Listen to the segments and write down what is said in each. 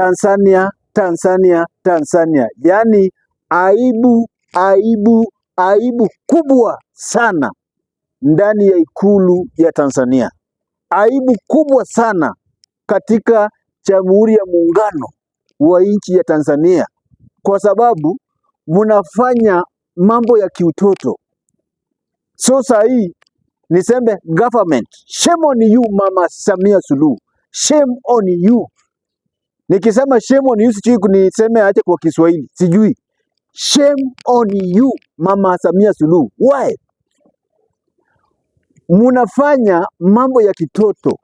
Tanzania, Tanzania, Tanzania. Yaani aibu kubwa sana ndani ya ikulu ya Tanzania. Aibu kubwa sana katika Jamhuri ya Muungano wa nchi ya Tanzania, kwa sababu mnafanya mambo ya kiutoto. So sahi niseme government, shame on you Mama Samia Suluhu, shame on you. Nikisema shame on you sijui niseme aje kwa Kiswahili, sijui. Shame on you Mama Samia Suluhu. Why? Munafanya mambo ya kitoto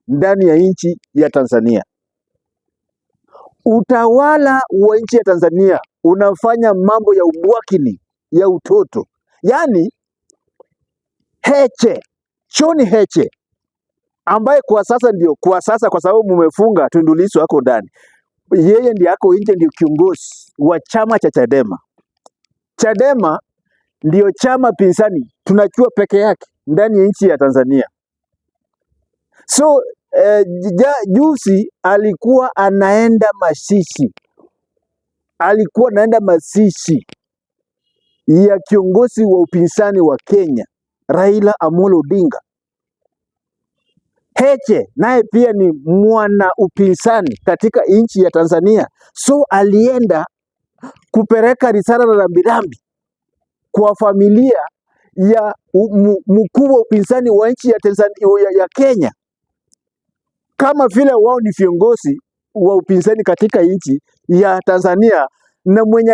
ndani ya nchi ya Tanzania. Utawala wa nchi ya Tanzania unafanya mambo ya ubwakini, ya utoto. Yaani Heche, John Heche ambaye kwa sasa kwa sababu mumefunga Tundu Lissu hako ndani, yeye ndiye ako nje, ndio kiongozi wa chama cha Chadema. Chadema ndio chama pinzani tunajua peke yake ndani ya nchi ya Tanzania. So juzi alikuwa anaenda mazishi ya kiongozi wa upinzani wa Kenya Raila Amolo Odinga. Heche naye pia ni mwana upinzani katika nchi ya Tanzania. So alienda kupeleka risala la rambirambi kwa familia ya mkuu wa upinzani wa nchi ya Tanzania, ya Kenya, kama vile wao ni viongozi wa upinzani katika nchi ya Tanzania, na mwenye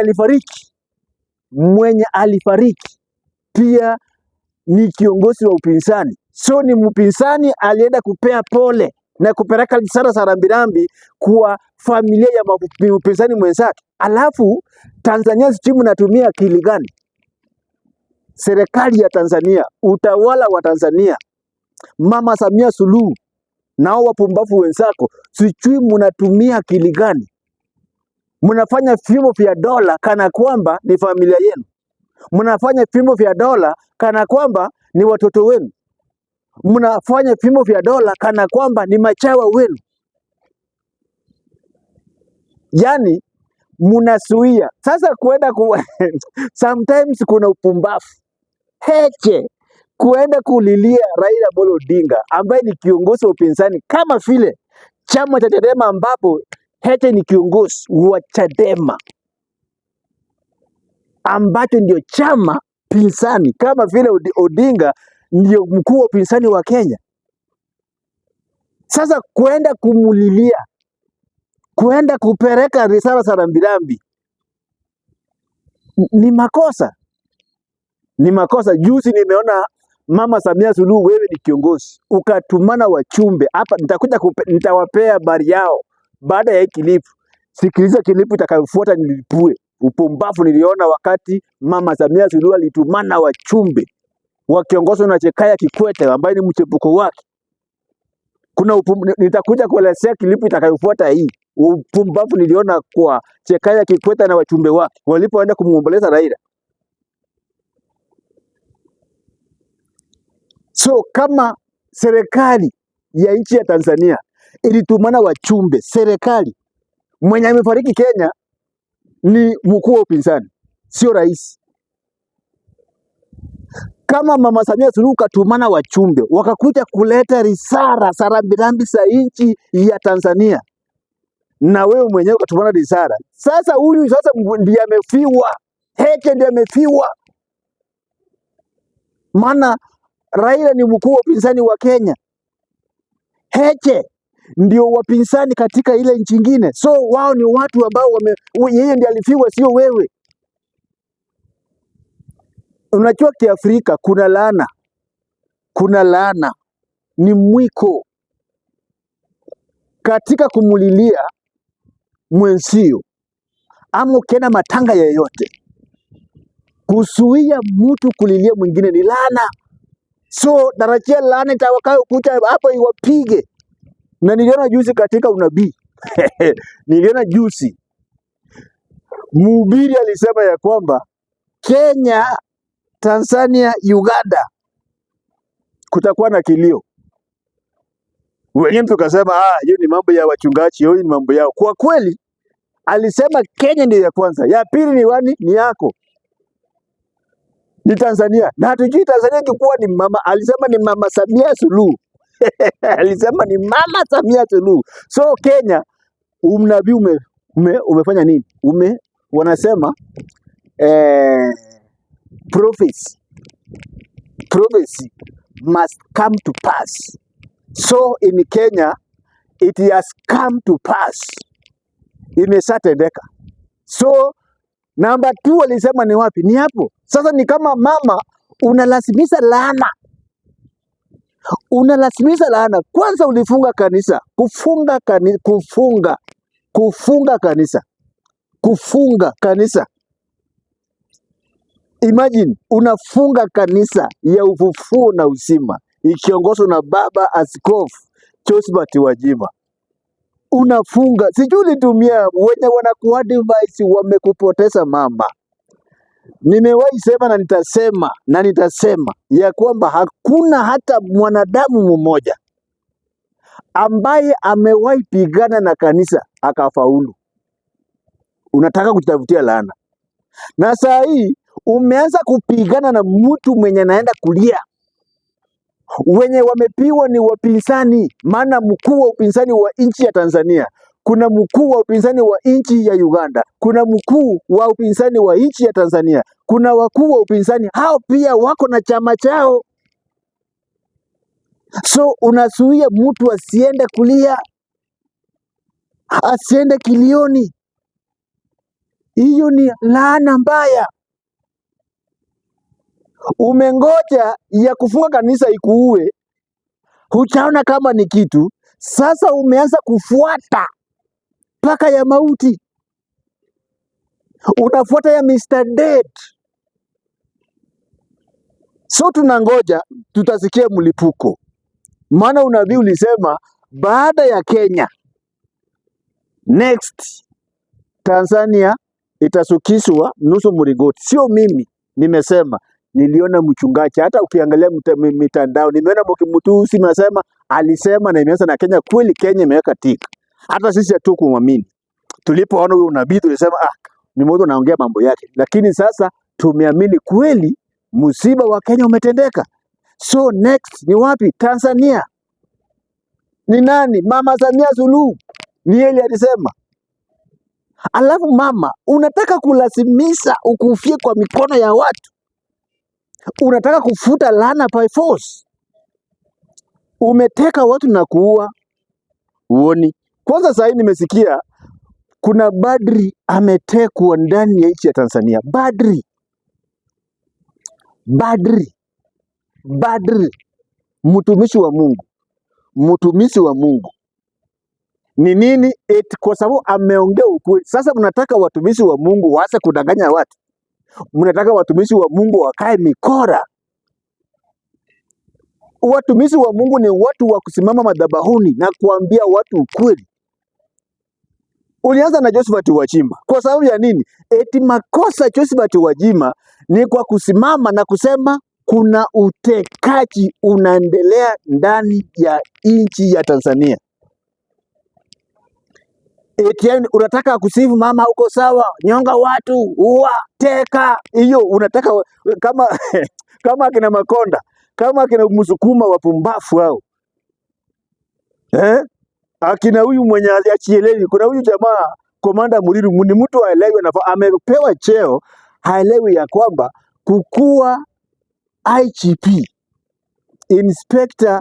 alifariki pia ni kiongozi wa upinzani. So ni mpinzani alienda kupea pole na kupeleka risala za rambirambi kwa familia ya upinzani mwenzake. Alafu Tanzania sijui mnatumia akili gani? Serikali ya Tanzania, utawala wa Tanzania, Mama Samia Suluhu nao wapumbavu wenzako, sijui mnatumia akili gani? Mnafanya vyombo vya dola kana kwamba ni familia yenu. Mnafanya vyombo vya dola kana kwamba ni watoto wenu. Mnafanya vyombo vya dola kana kwamba ni machawa wenu. Yaani mnasuia. Sasa kuenda sometimes kuna upumbavu. Heche kuenda kulilia Raila Amolo Odinga ambaye ni kiongozi wa upinzani, kama vile chama cha Chadema ambapo Heche ni kiongozi wa Chadema ambacho ndio chama pinzani, kama vile Odinga ndio mkuu wa upinzani wa Kenya. Sasa kuenda kumulilia, kuenda kupeleka risala za rambirambi ni makosa. Ni makosa. Juzi nimeona Mama Samia Suluhu, wewe ni kiongozi, ukatumana wachumbe hapa. Nitawapea habari yao baada ya hii kilipu. Sikiliza kilipu itakayofuata nilipue. Upumbavu niliona wakati Mama Samia Suluhu alitumana wachumbe wakiongozwa na Jakaya Kikwete ambaye ni mchepuko wake. Nitakuja kuelezea kilipu itakayofuata hii. Upumbavu niliona kwa Jakaya Kikwete na wachumbe wake walipoenda kumuomboleza Raila. So kama serikali ya nchi ya Tanzania ilitumana wachumbe, serikali mwenye amefariki Kenya ni mkuu wa upinzani, sio rais. Kama Mama Samia Suluhu katumana wachumbe wakakuja kuleta risala za rambirambi za nchi ya Tanzania, na wewe mwenyewe katumana risala, sasa huyu sasa ndiye amefiwa. Heche ndiye amefiwa, maana Raila ni mkuu wa upinzani wa Kenya. Heche ndio wapinzani katika ile nchi nyingine. So wao ni watu ambao yeye ndiye alifiwa, sio wewe. Unajua Kiafrika kuna laana, ni mwiko katika kumulilia mwenzio, ama ukienda matanga yoyote, kuzuia mtu kulilia mwingine ni laana. So tarajia laana itakayo kuja hapo iwapige. Na niliona juzi katika unabii niliona juzi mhubiri alisema ya kwamba Kenya, Tanzania, Uganda kutakuwa na kilio. Wengine tukasema hiyo ni mambo ya wachungaji, hiyo ni mambo yao. Kwa kweli alisema Kenya ndio ya kwanza, ya pili ni wani? Ni yako, ni Tanzania. Na hatujui Tanzania ingekuwa ni mama, alisema ni Mama Samia Suluhu alisema ni Mama Samia Suluhu. So Kenya, unabii umefanya nini? Wanasema prophecy must come to pass. So in Kenya it has come to pass, imeshatendeka. So namba 2 alisema ni wapi? Ni hapo. Sasa ni kama mama unalazimisha laana, Kwanza ulifunga kanisa, kufunga kanisa. Imagine unafunga kanisa ya Ufufuo na Uzima ikiongozwa na Baba Askofu Josephat Gwajima. Unafunga, sijui ulitumia, wenye wanakuadvise wamekupoteza mama. Nimewahi sema na nitasema ya kwamba hakuna hata mwanadamu mmoja ambaye amewahi pigana na kanisa akafaulu. Unataka kutafutia laana, na saa hii umeanza kupigana na mtu mwenye anaenda kulia. Wenye wamepiwa ni wapinzani, maana mkuu wa upinzani wa nchi ya Tanzania, kuna mkuu wa upinzani wa nchi ya Uganda, kuna mkuu wa upinzani wa nchi ya Tanzania, kuna wakuu wa upinzani, hao pia wako na chama chao. So unazuia mtu asiende kulia, asiende kilioni. Hiyo ni laana mbaya. Umengoja ya kufunga kanisa ikuue, huchaona kama ni kitu. Sasa umeanza kufuata mpaka ya mauti, unafuata ya Mr. Dead. So tunangoja, tutasikia mlipuko, maana unabii ulisema baada ya Kenya, next Tanzania itasukishwa nusu mlingoti. Sio mimi nimesema, niliona mchungaji. Hata ukiangalia mitandao, nimeona Mtusi nasema alisema, na imeanza na Kenya. Kweli Kenya imeweka tika. Hata sisi hatukumwamini. Tulipoona huyo nabii tulisema ni mmoja anaongea mambo yake. Lakini sasa tumeamini kweli msiba wa Kenya umetendeka. So next ni wapi? Tanzania. Ni nani? Mama Samia Suluhu. Ni yeye alisema. Alafu mama, unataka kulazimisha ukufie kwa mikono ya watu. Unataka kufuta laana by force. Umeteka watu na kuua. Uoni. Kwanza sasa hivi nimesikia kuna badri ametekwa ndani ya nchi ya Tanzania. Badri. Mtumishi wa Mungu. Ni nini? Kwa sababu ameongea ukweli. Sasa mnataka watumishi wa Mungu waanze kudanganya watu. Mnataka watumishi wa Mungu wakae mikora. Watumishi wa Mungu ni watu wa kusimama madhabahuni na kuambia watu ukweli. Ulianza na Josephat Gwajima. Kwa sababu ya nini? Makosa Josephat Gwajima ni kwa kusimama na kusema kuna utekaji unaendelea ndani ya nchi ya Tanzania. Unataka kusifu mama, uko sawa, nyonga watu, ua, teka. Hiyo unataka kama akina Makonda, kama akina Msukuma wapumbafu hao. Akina huyu mwenye aliachielewi, kuna huyu jamaa Komanda Muriru, ni mtu haelewi, amepewa cheo, haelewi ya kwamba kukua IGP, Inspector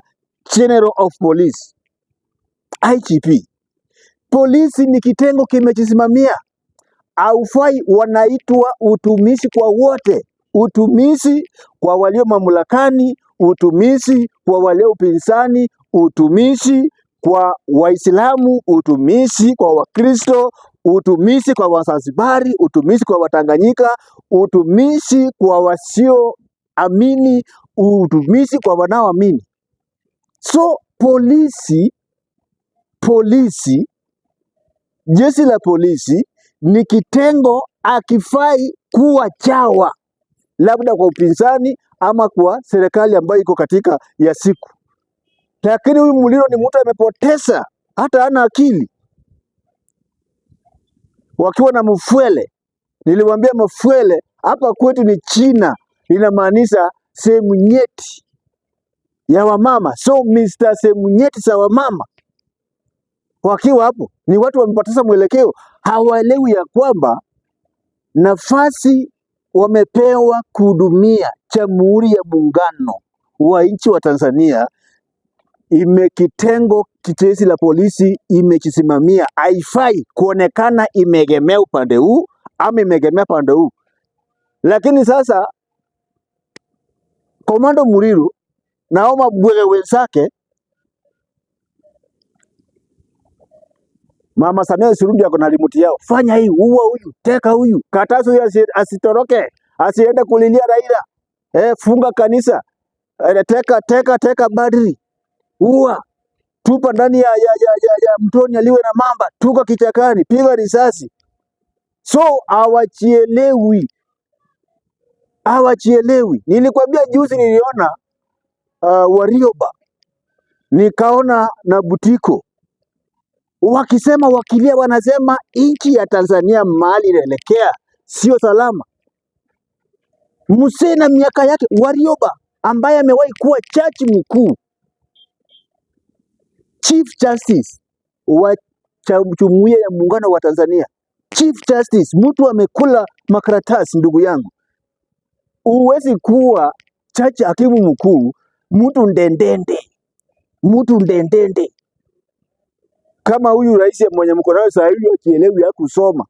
General of Police. IGP. Polisi ni kitengo kimejisimamia. Haufai, wanaitwa utumishi kwa wote. Utumishi kwa walio mamlakani, utumishi kwa walio upinzani, utumishi kwa Waislamu, utumishi kwa Wakristo, utumishi kwa Wazanzibari, utumishi kwa Watanganyika, utumishi kwa wasioamini, utumishi kwa wanaoamini. So polisi, jeshi la polisi ni kitengo, akifai kuwa chawa, labda kwa upinzani ama kwa serikali ambayo iko katika ya siku. Lakini huyu Muliro ni mtu amepoteza, hata hana akili. Wakiwa na Mufwele, niliwaambia Mufwele hapa kwetu ni China, inamaanisha sehemu nyeti ya wamama. So Mr. sehemu nyeti za wamama wakiwa hapo ni watu wamepoteza mwelekeo, hawaelewi ya kwamba nafasi wamepewa kuhudumia Jamhuri ya Muungano wa nchi wa Tanzania, kitengo kijeshi la polisi imekisimamia, haifai kuonekana imeegemea upande huu ama imeegemea pande huu. Lakini sasa Komando Muliro na mabwege wenzake, Mama Samia Suluhu ako na limiti yao, fanya hii, uwa huyu, teka huyu, katazo huyu asitoroke, asiende kulilia Raila, funga kanisa, teka badri, uwa, tupa ndani ya mtoni aliwe na mamba, tuka kichakani, piga risasi. So hawachielewi. Nilikwambia juzi niliona Warioba, nikaona na Butiko wakisema, wakilia, wanasema nchi ya Tanzania mahali inaelekea sio salama. Mzee na miaka yake, Warioba ambaye amewahi kuwa jaji mkuu, Chief Justice wa Jumuiya ya Muungano wa Tanzania, Chief Justice, mtu amekula makaratasi. Ndugu yangu, huwezi kuwa jaji hakimu mkuu mtu ndendende kama huyu rais mwenye mko nayo sasa hivi, akielewi ya kusoma,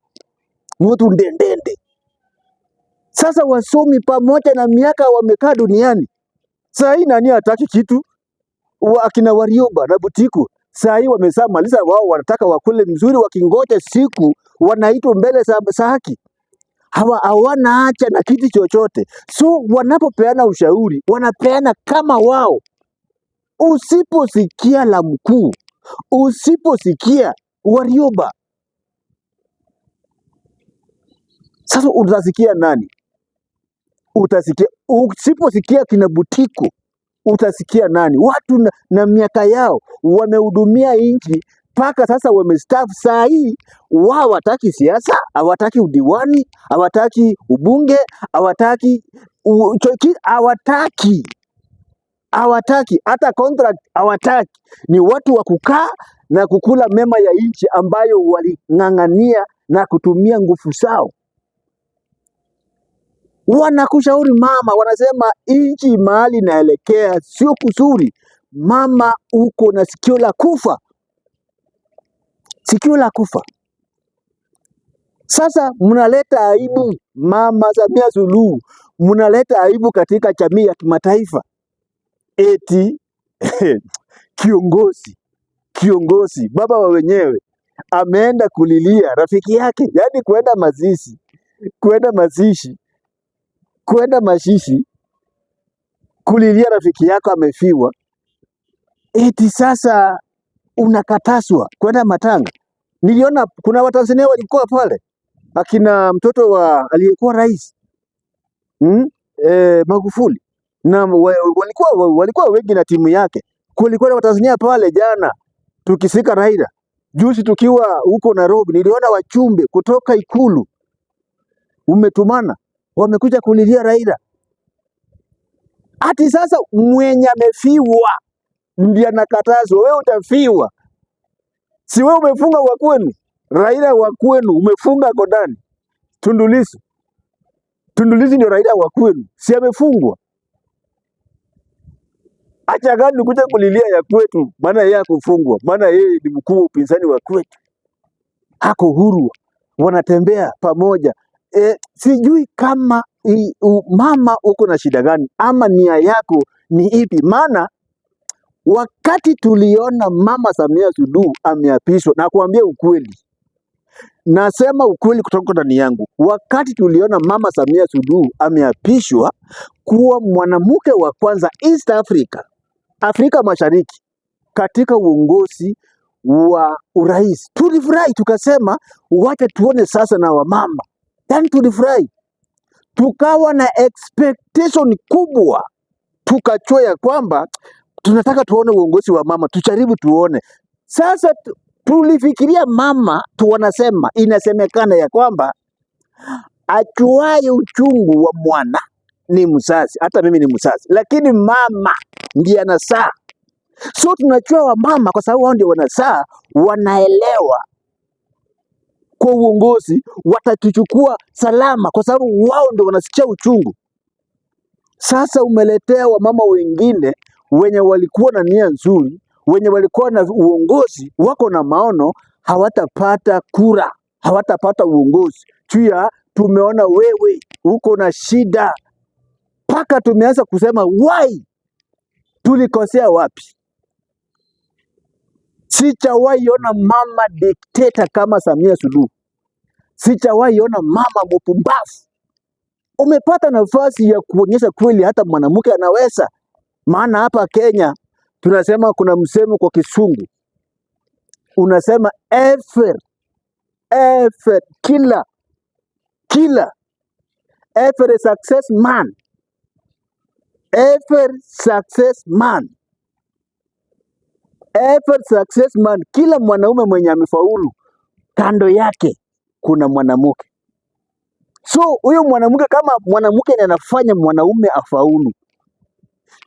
mtu ndendende. Sasa wasomi pamoja na miaka wamekaa duniani, sasa hii nani hataki kitu? Akina Warioba na Butiko sasa hii wameshamaliza, wao wanataka wakule mzuri, wakingoja siku wanaitwa mbele za haki, hawana haja na kitu chochote. So wanapopeana ushauri wanapeana kama wao. Usiposikia la mkuu, usiposikia Warioba, sasa utasikia nani? Utasikia, usiposikia kina Butiko, utasikia nani? Watu na miaka yao wamehudumia nchi mpaka sasa wamestaafu. Saa hii wao hawataki siasa, hawataki udiwani, hawataki ubunge, hawataki hata contract hawataki. Ni watu wa kukaa na kukula mema ya nchi ambayo waling'ang'ania na kutumia nguvu zao. Wanakushauri mama, wanasema nchi mahali inaelekea sio kuzuri. Mama, uko na sikio la kufa, sikio la kufa. Sasa mnaleta aibu, Mama Samia Suluhu, mnaleta aibu katika jamii ya kimataifa. Eti kiongozi baba wa wenyewe ameenda kulilia rafiki yake, yaani kwenda mazishi, kulilia rafiki yako amefiwa, eti sasa unakataswa kwenda matanga. Niliona kuna Watanzania walikuwa pale, akina mtoto wa aliyekuwa rais Magufuli, na walikuwa wengi na timu yake. Kulikuwa na Watanzania pale jana tukisika Raila. Juzi tukiwa huko Nairobi, niliona wachumbe kutoka Ikulu umetumana, wamekuja kulilia Raila. Ati sasa mwenye amefiwa ndiye anakatazwa. Wewe utafiwa, si wewe umefunga wa kwenu? Raila wa kwenu umefunga kodani. Tundu Lissu ndio Raila wa kwenu, si amefungwa? Acha gani kuja kulilia ya kwetu, maana yeye hakufungwa, maana yeye ni mkuu wa upinzani wa kwetu, hako huru, wanatembea pamoja. Sijui kama mama uko na shida gani ama nia yako ni ipi? Maana wakati tuliona Mama Samia Suluhu ameapishwa, na kuambia ukweli, nasema ukweli kutoka ndani yangu, wakati tuliona Mama Samia Suluhu ameapishwa kuwa mwanamke wa kwanza East Afrika Mashariki katika uongozi wa urais, tulifurahi, tukasema wacha tuone sasa na wamama. Yani tulifurahi, tukawa na expectation kubwa, tukachoya kwamba tunataka tuone uongozi wa mama, tujaribu tuone. Sasa tulifikiria mama tu, wanasema inasemekana ya kwamba ajuaye uchungu wa mwana ni mzazi. Hata mimi ni mzazi, lakini mama ndiye anazaa. So tunajua wamama kwa sababu wao ndio wanazaa, wanaelewa kwa uongozi, watatuchukua salama kwa sababu wao ndio wanasikia uchungu. Sasa umeletea wamama wengine wenye walikuwa na nia nzuri, wenye walikuwa na uongozi, wako na maono, hawatapata kura, hawatapata uongozi. Pia tumeona wewe uko na shida, mpaka tumeanza kusema why, tulikosea wapi? Sijawahi ona mama dikteta kama Samia Suluhu. Sijawahi ona mama mpumbavu. Umepata nafasi ya kuonyesha kweli hata mwanamke anaweza. Maana hapa Kenya tunasema, kuna msemo kwa Kisungu unasema effort, killer, every success man, every success man. Kila mwanaume mwenye amefaulu, kando yake kuna mwanamke. So huyo mwanamke, kama mwanamke ndiye anafanya mwanaume afaulu,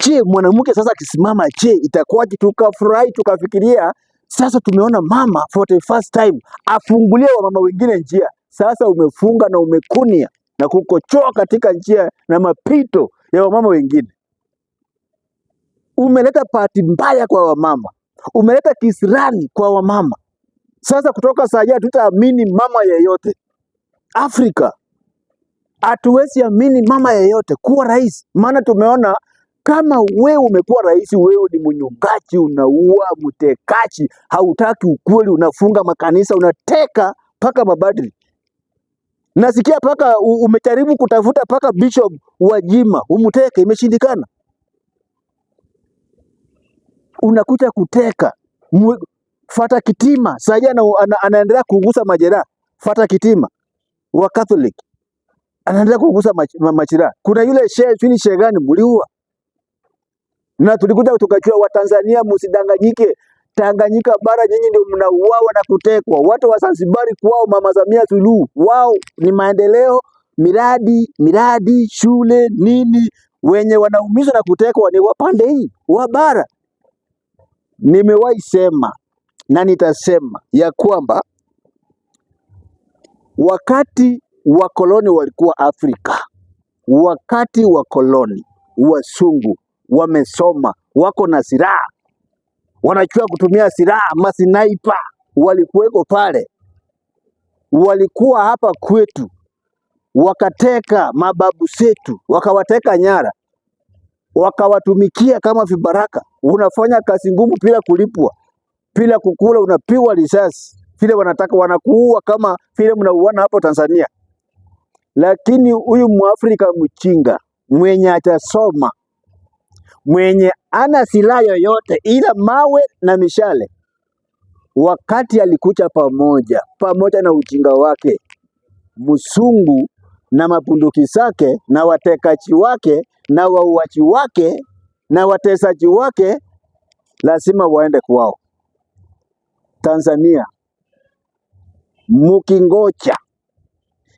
je, mwanamke sasa akisimama, je, itakuwaje? Tukafurahi, tukafikiria sasa tumeona mama for the first time afungulie wamama wengine njia. Sasa umefunga na umekunia na kukochoa katika njia na mapito ya wamama wengine. Umeleta pati mbaya kwa wamama, umeleta kisirani kwa wamama. Sasa kutoka saa hii hatutaamini mama yeyote Afrika. Hatuwezi amini mama yeyote kuwa rais, maana tumeona kama wewe umekuwa rais, wewe ni mnyongaji, unaua, mtekaji, hautaki ukweli, unafunga makanisa, unateka paka mabadri. Nasikia paka umejaribu kutafuta paka Bishop Wajima umteke, imeshindikana. Unakuja kuteka Fata Kitima, sasa anaendelea kugusa majeraha. Fata Kitima wa Catholic anaendelea kugusa majeraha. Kuna yule shehe gani mliua? Na tulikuja tukajua Watanzania msidanganyike. Tanganyika bara nyinyi ndio mnauawa na kutekwa. Watu wa Zanzibar kwao Mama Samia Suluhu, wao ni maendeleo, miradi, shule, nini. Wenye wanaumizwa na kutekwa ni wapande hii wa bara. Nimewahi sema na nitasema ya kwamba wakati wakoloni walikuwa Afrika, wakati wakoloni wasungu wamesoma, wako na silaha, wanajua kutumia silaha, masinaipa walikuweko pale, walikuwa hapa kwetu, wakateka mababu zetu, wakawateka nyara, wakawatumikia kama vibaraka. Unafanya kazi ngumu bila kulipwa, bila kukula, unapigwa risasi vile wanataka, wanakuua kama vile mnauana hapo Tanzania. Lakini huyu Mwafrika mchinga mwenye atasoma, mwenye ana silaha yoyote ila mawe na mishale, wakati alikuja pamoja na ujinga wake, msungu na mabunduki zake na watekaji wake na wauaji wake na watesaji wake, lazima waende kwao. Tanzania mukingoja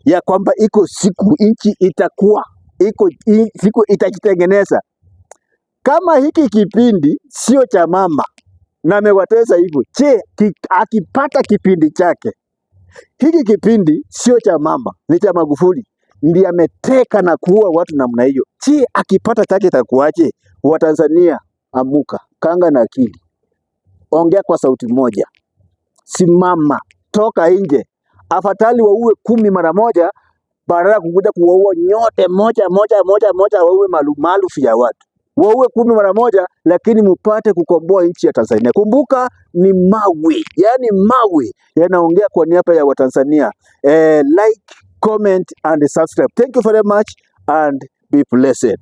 ya kwamba iko siku nchi itakuwa, siku itajitengeneza. Kama hiki kipindi sio cha mama na amewatesa hivyo, je, akipata kipindi chake, hiki kipindi sio cha mama, ni cha Magufuli, ndiye ameteka na kuua watu namna hiyo. Je, akipata chake itakuwaje? Watanzania, amuka, kanga na akili, ongea kwa sauti moja, simama, toka nje. Afadhali waue 10 mara moja badala ya kukuja kuwaua nyote moja, waue maelfu ya watu. Waue 10 mara moja, lakini mupate kukomboa nchi ya Tanzania. Kumbuka ni mawe, yani mawe yanaongea kwa niaba ya Watanzania. Like, comment and subscribe. Thank you very much and be blessed.